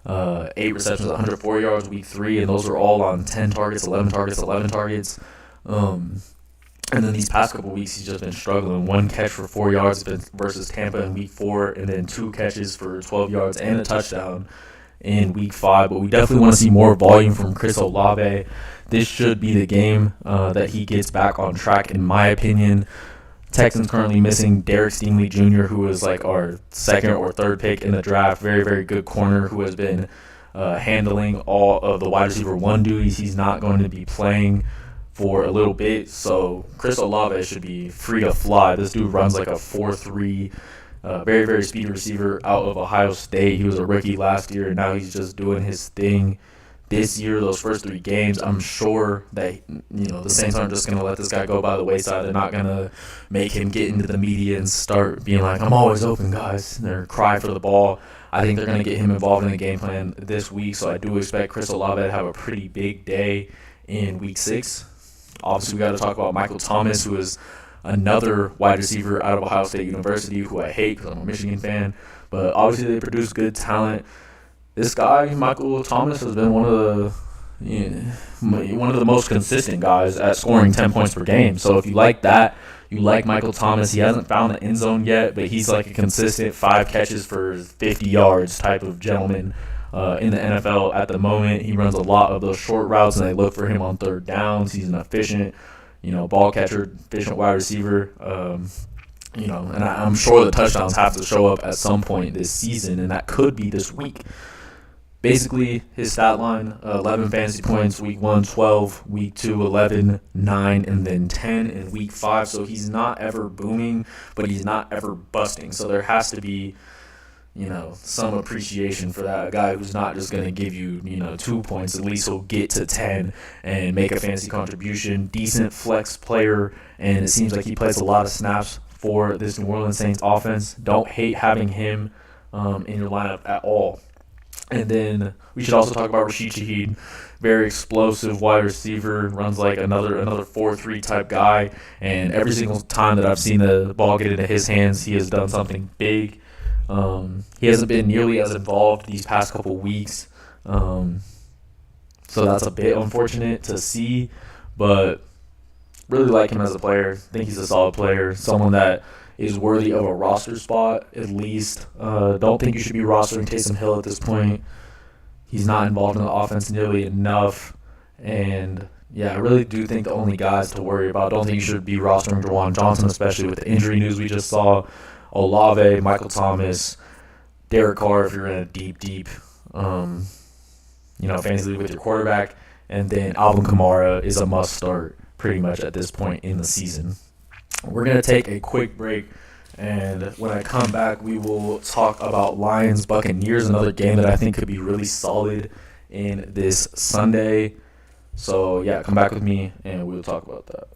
8 receptions, 104 yards week 3. And those are all on 10 targets, 11 targets, 11 targets. And then these past couple weeks, he's just been struggling. 1 catch for 4 yards versus Tampa in week 4, and then 2 catches for 12 yards and a touchdown in week 5. But we definitely want to see more volume from Chris Olave. This should be the game that he gets back on track, in my opinion. Texans currently missing Derek Stingley Jr., who was our 2nd or 3rd pick in the draft. Very, very good corner who has been handling all of the wide receiver 1 duties. He's not going to be playing for a little bit, so Chris Olave should be free to fly. This dude runs a 4.3, very, very speedy receiver out of Ohio State. He was a rookie last year, and now he's just doing his thing this year. Those first 3 games, I'm sure that the Saints aren't just going to let this guy go by the wayside. They're not going to make him get into the media and start being like, I'm always open, guys. They're cry for the ball. I think they're going to get him involved in the game plan this week, so I do expect Chris Olave to have a pretty big day in week 6. Obviously, we got to talk about Michael Thomas, who is another wide receiver out of Ohio State University, who I hate because I'm a Michigan fan. But obviously, they produce good talent. This guy, Michael Thomas, has been one of the most consistent guys at scoring 10 points per game. So if you like that, you like Michael Thomas. He hasn't found the end zone yet, but he's a consistent 5 catches for 50 yards type of gentleman. In the NFL at the moment. He runs a lot of those short routes, and they look for him on 3rd downs. He's an efficient, ball catcher, efficient wide receiver. And I'm sure the touchdowns have to show up at some point this season, and that could be this week. Basically, his stat line, 11 fantasy points, week 1, 12, week 2, 11, 9, and then 10 in week 5. So he's not ever booming, but he's not ever busting. So there has to be some appreciation for that. A guy who's not just going to give you, 2 points. At least he'll get to 10 and make a fantasy contribution. Decent flex player, and it seems like he plays a lot of snaps for this New Orleans Saints offense. Don't hate having him in your lineup at all. And then we should also talk about Rashid Shaheed. Very explosive wide receiver, runs another 4.3 type guy. And every single time that I've seen the ball get into his hands, he has done something big. He hasn't been nearly as involved these past couple weeks. So that's a bit unfortunate to see, but really like him as a player. Think he's a solid player, someone that is worthy of a roster spot at least. Don't think you should be rostering Taysom Hill at this point. He's not involved in the offense nearly enough. And, yeah, I really do think the only guys to worry about, don't think you should be rostering Juwan Johnson, especially with the injury news we just saw. Olave, Michael Thomas, Derek Carr if you're in a deep, fantasy league with your quarterback. And then Alvin Kamara is a must start pretty much at this point in the season. We're going to take a quick break, and when I come back, we will talk about Lions Buccaneers, another game that I think could be really solid in this Sunday. So, yeah, come back with me, and we'll talk about that.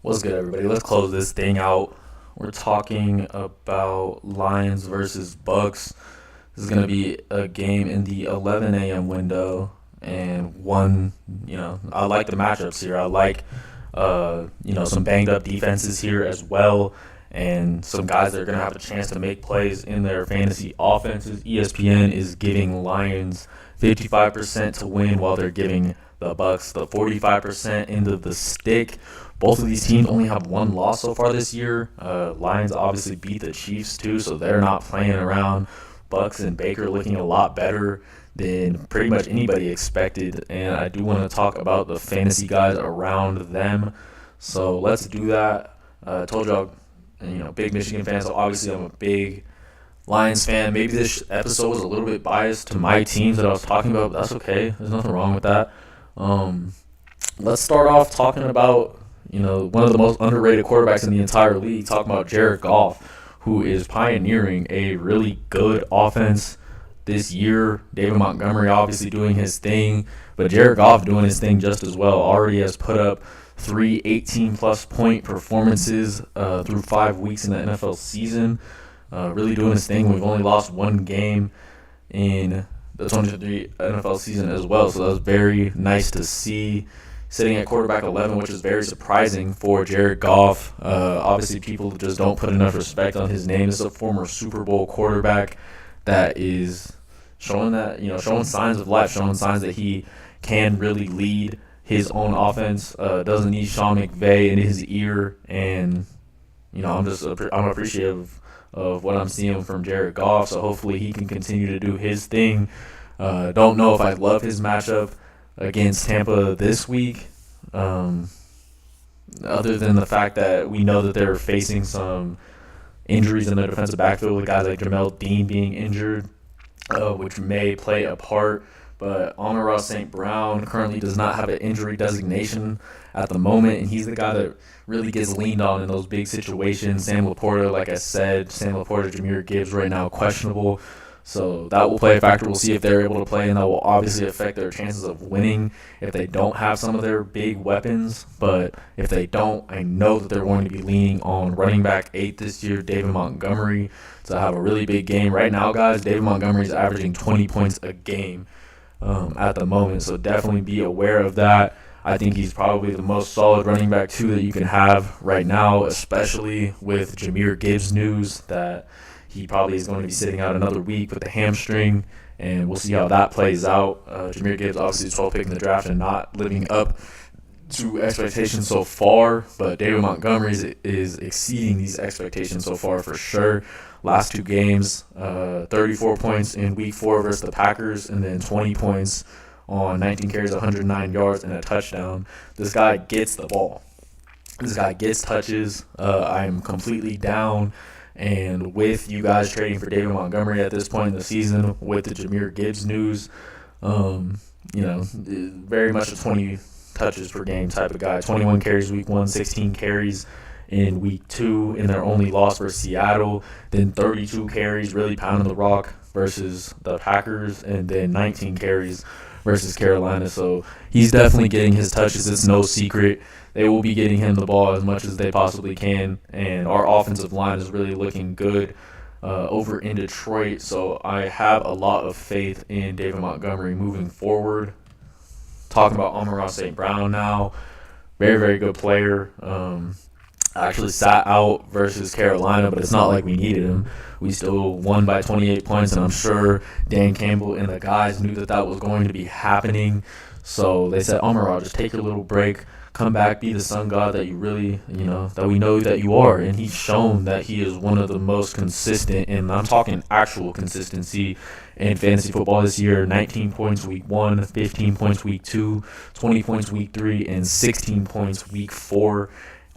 What's good, everybody? Let's close this thing out. We're talking about Lions versus Bucks. This is going to be a game in the 11 a.m. window. And I like the matchups here. I like, some banged up defenses here as well. And some guys that are going to have a chance to make plays in their fantasy offenses. ESPN is giving Lions 55% to win while they're giving the Bucks the 45% into the stick. Both of these teams only have one loss so far this year. Lions obviously beat the Chiefs too, so they're not playing around. Bucks and Baker looking a lot better than pretty much anybody expected. And I do want to talk about the fantasy guys around them. So let's do that. I told y'all, big Michigan fan, so obviously I'm a big Lions fan. Maybe this episode was a little bit biased to my teams that I was talking about, but that's okay. There's nothing wrong with that. Let's start off talking about one of the most underrated quarterbacks in the entire league, talking about Jared Goff, who is pioneering a really good offense this year. David Montgomery obviously doing his thing, but Jared Goff doing his thing just as well. Already has put up 3 18-plus point performances through 5 weeks in the NFL season. Really doing his thing. We've only lost one game in the 2023 NFL season as well, so that was very nice to see. Sitting at quarterback 11, which is very surprising for Jared Goff. Obviously, people just don't put enough respect on his name. This is a former Super Bowl quarterback that is showing signs of life, showing signs that he can really lead his own offense. Doesn't need Sean McVay in his ear, and I'm appreciative of what I'm seeing from Jared Goff. So hopefully he can continue to do his thing. Don't know if I love his matchup against Tampa this week, other than the fact that we know that they're facing some injuries in their defensive backfield with guys like Jamel Dean being injured, which may play a part. But Amon-Ra St. Brown currently does not have an injury designation at the moment, and he's the guy that really gets leaned on in those big situations. Sam Laporta, like I said, Jahmyr Gibbs right now questionable. So that will play a factor. We'll see if they're able to play, and that will obviously affect their chances of winning if they don't have some of their big weapons. But if they don't, I know that they're going to be leaning on running back 8 this year, David Montgomery, to have a really big game. Right now, guys, David Montgomery is averaging 20 points a game at the moment, so definitely be aware of that. I think he's probably the most solid running back, too, that you can have right now, especially with Jahmyr Gibbs news that he probably is going to be sitting out another week with a hamstring, and we'll see how that plays out. Jahmyr Gibbs, obviously, 12th pick in the draft and not living up to expectations so far, but David Montgomery is exceeding these expectations so far for sure. Last two games, 34 points in Week 4 versus the Packers, and then 20 points on 19 carries, 109 yards, and a touchdown. This guy gets the ball. This guy gets touches. I'm completely down. And with you guys trading for David Montgomery at this point in the season, with the Jahmyr Gibbs news, very much a 20 touches per game type of guy. 21 carries Week 1, 16 carries in Week 2 in their only loss versus Seattle. Then 32 carries, really pounding the rock versus the Packers, and then 19 carries versus Carolina. So he's definitely getting his touches. It's no secret. They will be getting him the ball as much as they possibly can, and our offensive line is really looking good over in Detroit. So I have a lot of faith in David Montgomery moving forward. Talking about Amon-Ra St. Brown now, very, very good player. Actually sat out versus Carolina, but it's not like we needed him. We still won by 28 points, and I'm sure Dan Campbell and the guys knew that was going to be happening. So they said, Amon-Ra, just take your little break, come back, be the sun god that you really, that we know that you are. And he's shown that he is one of the most consistent, and I'm talking actual consistency in fantasy football this year. 19 points Week 1, 15 points Week 2, 20 points Week 3, and 16 points Week 4.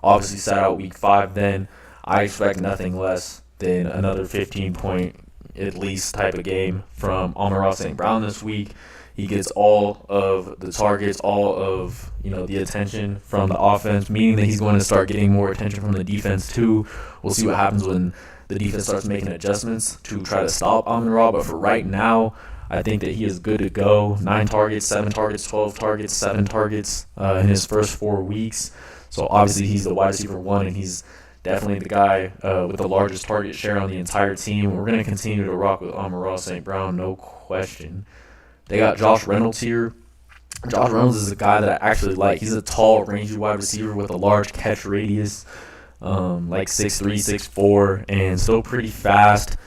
Obviously sat out Week 5 then. I expect nothing less than another 15-point at least type of game from Amon-Ra St. Brown this week. He gets all of the targets, all of the attention from the offense, meaning that he's going to start getting more attention from the defense too. We'll see what happens when the defense starts making adjustments to try to stop Amon-Ra, but for right now, I think that he is good to go. 9 targets, 7 targets, 12 targets, 7 targets in his first 4 weeks. So obviously he's the wide receiver 1, and he's definitely the guy with the largest target share on the entire team. We're going to continue to rock with Amon-Ra St. Brown, no question. They got Josh Reynolds here. Josh Reynolds is a guy that I actually like. He's a tall, rangy wide receiver with a large catch radius, like 6'3", 6'4", and still pretty fast.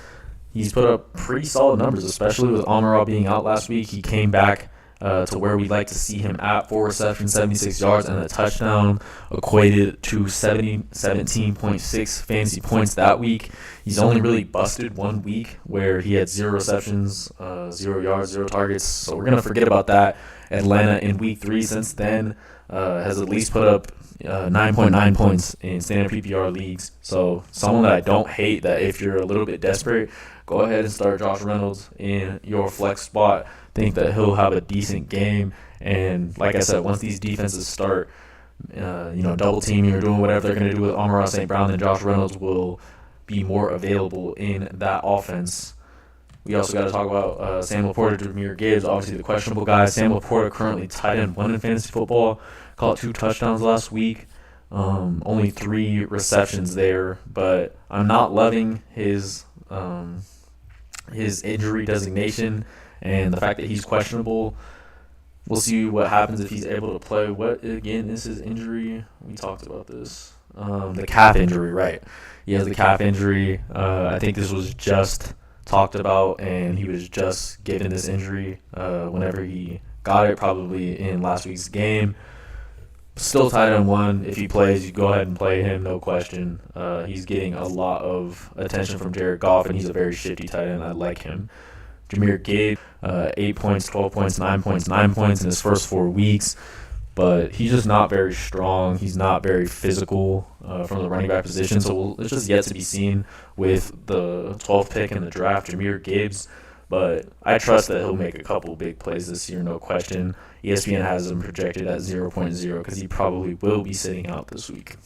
He's put up pretty solid numbers, especially with Amon-Ra being out last week. He came back to where we'd like to see him at. 4 receptions, 76 yards, and a touchdown, equated to 17.6 fantasy points that week. He's only really busted 1 week where he had 0 receptions, 0 yards, 0 targets. So we're going to forget about that. Atlanta in Week 3 since then has at least put up 9.9 points in standard PPR leagues. So someone that I don't hate, that if you're a little bit desperate, go ahead and start Josh Reynolds in your flex spot. Think that he'll have a decent game. And like I said, once these defenses start, double teaming or doing whatever they're going to do with Amon-Ra St. Brown, then Josh Reynolds will be more available in that offense. We also got to talk about Sam Laporta, Jahmyr Gibbs, obviously the questionable guys. Sam Laporta currently tight end 1 in fantasy football, caught 2 touchdowns last week. Only 3 receptions there, but I'm not loving his injury designation and the fact that he's questionable. We'll see what happens if he's able to play. What, again, is his injury? We talked about this. The calf injury, right. He has the calf injury. I think this was just talked about, and he was just given this injury whenever he got it, probably in last week's game. Still tight end 1. If he plays, you go ahead and play him, no question. He's getting a lot of attention from Jared Goff, and he's a very shifty tight end. I like him. Jahmyr Gibbs, 8 points, 12 points, 9 points, 9 points in his first 4 weeks. But he's just not very strong. He's not very physical from the running back position. So it's just yet to be seen with the 12th pick in the draft, Jahmyr Gibbs. But I trust that he'll make a couple big plays this year, no question. ESPN has him projected at 0.0 because he probably will be sitting out this week.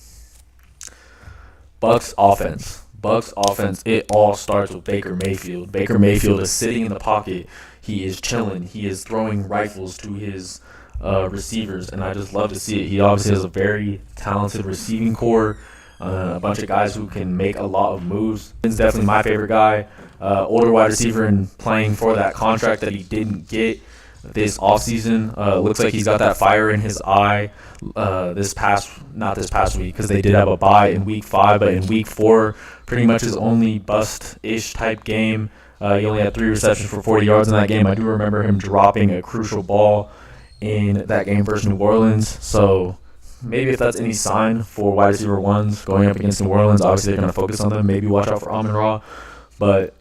Bucs offense, it all starts with Baker Mayfield. Baker Mayfield is sitting in the pocket. He is chilling. He is throwing rifles to his receivers, and I just love to see it. He obviously has a very talented receiving core, a bunch of guys who can make a lot of moves. He's definitely my favorite guy. Older wide receiver and playing for that contract that he didn't get this offseason. Looks like he's got that fire in his eye not this past week because they did have a bye in Week 5, but in Week 4, pretty much his only bust-ish type game. He only had 3 receptions for 40 yards in that game. I do remember him dropping a crucial ball in that game versus New Orleans. So maybe if that's any sign for wide receiver ones going up against New Orleans, obviously they're going to focus on them. Maybe watch out for Amon-Ra. But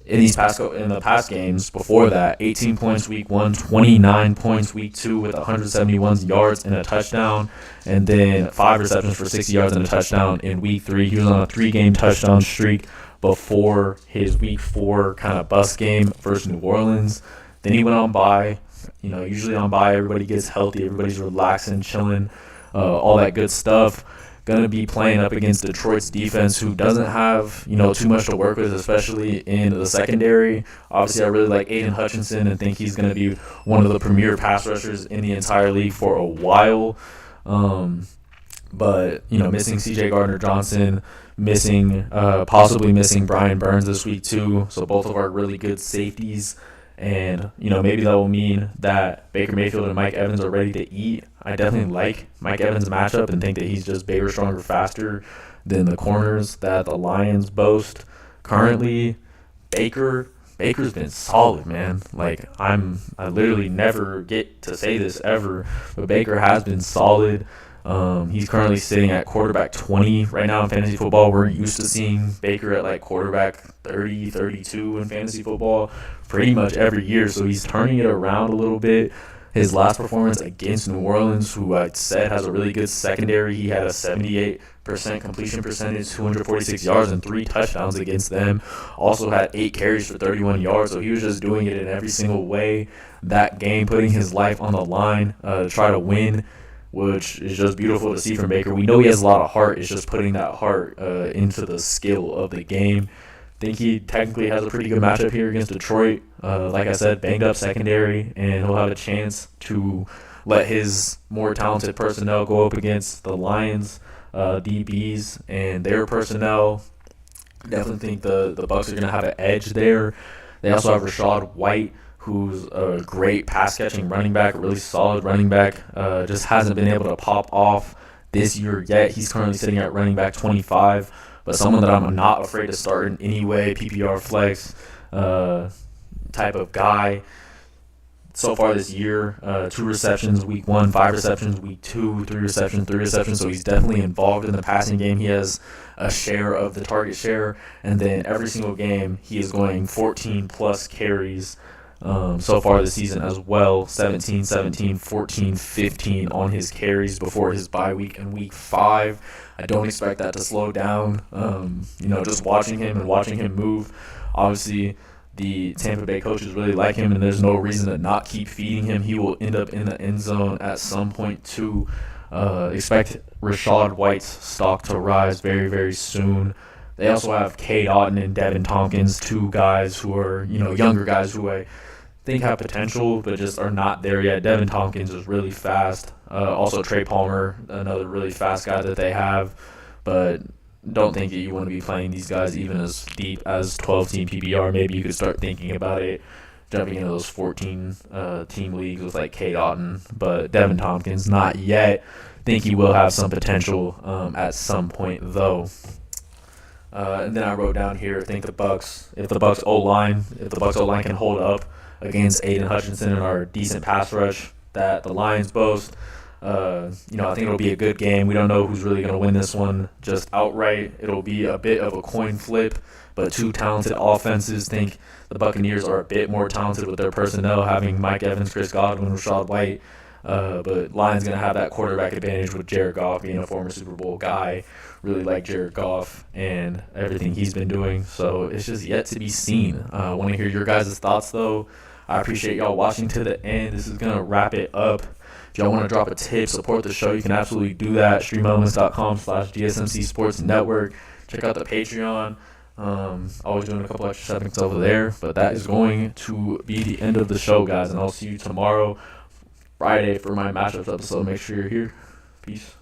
in the past games before that, 18 points week 1, 29 points week 2 with 171 yards and a touchdown, and then 5 receptions for 60 yards and a touchdown in week 3. He was on a 3-game touchdown streak before his week 4 kind of bust game versus New Orleans. Then he went on bye. Usually on bye, everybody gets healthy, everybody's relaxing, chilling, all that good stuff. Going to be playing up against Detroit's defense, who doesn't have, too much to work with, especially in the secondary. Obviously, I really like Aiden Hutchinson and think he's going to be one of the premier pass rushers in the entire league for a while. But, missing C.J. Gardner-Johnson, possibly missing Brian Burns this week too. So both of our really good safeties. And, maybe that will mean that Baker Mayfield and Mike Evans are ready to eat. I definitely like Mike Evans' matchup and think that he's just bigger, stronger, faster than the corners that the Lions boast. Currently, Baker's been solid, man. Like, I literally never get to say this ever, but Baker has been solid. He's currently sitting at quarterback 20 right now in fantasy football. We're used to seeing Baker at like quarterback 30, 32 in fantasy football pretty much every year. So he's turning it around a little bit. His last performance against New Orleans, who I said has a really good secondary, he had a 78% completion percentage, 246 yards, and 3 touchdowns against them. Also had 8 carries for 31 yards, so he was just doing it in every single way that game, putting his life on the line to try to win, which is just beautiful to see from Baker. We know he has a lot of heart. It's just putting that heart into the skill of the game. I think he technically has a pretty good matchup here against Detroit. Like I said, banged up secondary, and he'll have a chance to let his more talented personnel go up against the Lions DBs and their personnel. Definitely think the Bucs are going to have an edge there. They also have Rachaad White, who's a great pass-catching running back, a really solid running back. Just hasn't been able to pop off this year yet. He's currently sitting at running back 25, but someone that I'm not afraid to start in any way, PPR flex type of guy. So far this year, 2 receptions week 1, 5 receptions week 2, 3 receptions. So he's definitely involved in the passing game. He has a share of the target share, and then every single game he is going 14-plus carries so far this season as well. 17, 14, 15 on his carries before his bye week in week 5. I don't expect that to slow down. Just watching him move. Obviously, the Tampa Bay coaches really like him, and there's no reason to not keep feeding him. He will end up in the end zone at some point too. Expect Rachaad White's stock to rise very, very soon. They also have Cade Otton and Devin Tompkins, 2 guys who are, younger guys who I think have potential but just are not there yet. Devin Tompkins is really fast. Also Trey Palmer, another really fast guy that they have, but don't think that you want to be playing these guys even as deep as 12-team PPR. Maybe you could start thinking about it, jumping into those 14-team leagues with like Cade Otton, but Devin Tompkins, not yet. Think he will have some potential at some point though. And then I wrote down here, if the Bucs O-line can hold up against Aiden Hutchinson and our decent pass rush that the Lions boast, I think it'll be a good game. We don't know who's really going to win this one just outright. It'll be a bit of a coin flip, but 2 talented offenses. Think the Buccaneers are a bit more talented with their personnel, having Mike Evans, Chris Godwin, Rachaad White. But Lions going to have that quarterback advantage with Jared Goff being a former Super Bowl guy. Really like Jared Goff and everything he's been doing. So it's just yet to be seen. I want to hear your guys' thoughts, though. I appreciate y'all watching to the end. This is going to wrap it up. If y'all want to drop a tip, support the show, you can absolutely do that. streamelements.com/GSMC sportsnetwork. Check out the Patreon. Always doing a couple extra segments over there. But that is going to be the end of the show, guys. And I'll see you tomorrow, Friday, for my matchups episode. Make sure you're here. Peace.